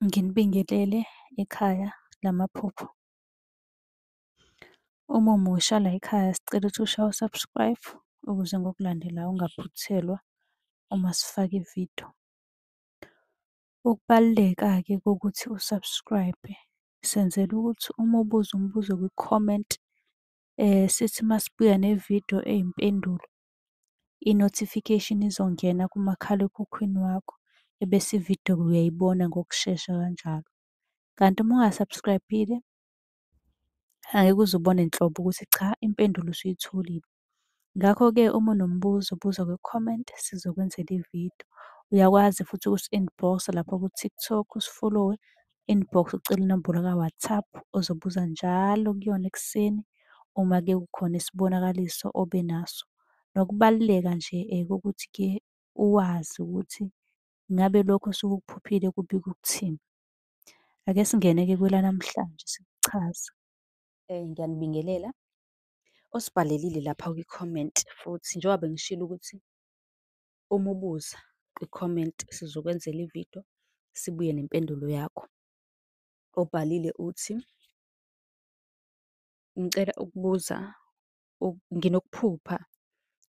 Nginibingelele ekhaya lamaphupho. Uma umusha la ekhaya sicela ukuthi ushaye u-subscribe ukuze ngokulandelayo ungaphuthelwa uma sifaka ividiyo. Ukubaluleka-ke kokuthi u-subscribe, senzela ukuthi uma ubuza umbuzo kwi-comment, sithi masibuya nevidiyo eyimpendulo, i-notification izongena kumakhalekhukhwini wakho, ebese ividiyo uyayibona ngokushesha kanjalo. Kanti uma unga-subscribe-ile, angeke uze ubone nhlobo ukuthi cha, impendulo usuyitholile. Ngakho-ke uma unombuzo buza kwi-comment sizokwenzela ividiyo. Uyakwazi futhi ukusi-inbox-a lapha ku-TikTok, usi-follow-we, inbox ucele inombolo ka-WhatsApp ozobuza njalo kuyona ekuseni uma-ke kukhona isibonakaliso obenaso. Nokubaluleka nje kokuthi-ke uwazi ukuthi ngabe lokho osuke ukuphuphile kubika ukuthini. Ake singene-ke kwelanamhlanje sikuchaze. Ngiyanibingelela osibhalelile lapha kwi-comment futhi njengoba bengishilo ukuthi uma ubuza kwi-comment sizokwenzela ividiyo sibuye nempendulo yakho. Obhalile uthi, ngicela ukubuza, nginokuphupha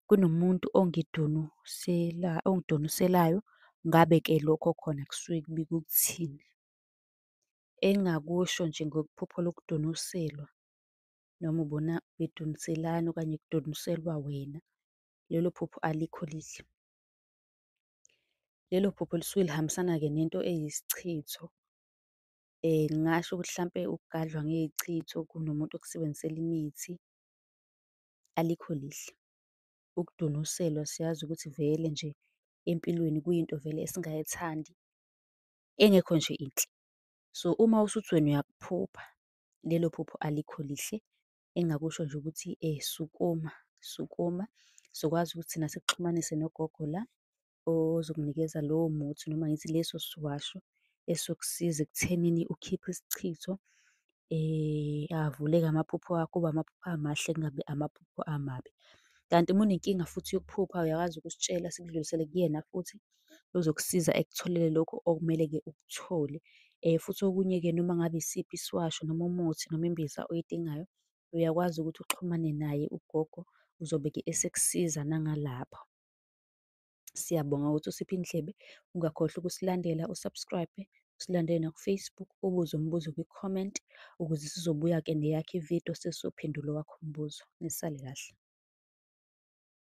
kunomuntu ongidonuselayo, ngabe-ke lokho khona kusuke kubika ukuthini? Engingakusho nje ngokuphupho lokudonuselwa noma ubona bedoniselana okanye kudonuselwa wena, lelo phupho alikho lihle. Lelo phupho lisuke lihambisana-ke nento eyisichitho. Ngingasho ukuthi hlampe ukugadlwa ngey'chitho kunomuntu okusebenzisela imithi, alikho lihle. Ukudonuselwa siyazi ukuthi vele nje empilweni kuyinto vele esingayithandi, engekho nje inhle. So uma usuthi wena uyakuphupha, lelo phupho alikho lihle. Engingakusho nje ukuthi sukuma, sukuma. Sizokwazi ukuthi thina sikuxhumanise nogogo la ozokunikeza lowo muthi noma ngithi leso siwasho esizokusiza ekuthenini ukhiphe isichitho, avuleke amaphupho akho, kube amaphupho amahle kungabi amaphupho amabi. Kanti uma unenkinga futhi yokuphupha uyakwazi ukusitshela sikudlulisele kuyena futhi uzokusiza ekutholele lokhu okumele-ke ukuthole. Futhi okunye-ke noma ngabe isiphi isiwasho noma umuthi noma imbiza oyidingayo, uyakwazi ukuthi uxhumane naye ugogo uzobe-ke esekusiza nangalapho. Siyabonga ukuthi usiphe indlebe, ungakhohlwa ukusilandela, u-subscribe, usilandele naku-Facebook, ubuze umbuzo kwi-comment ukuze sizobuya-ke neyakho ividiyo sesizophendula owakho umbuzo. Nisale kahle.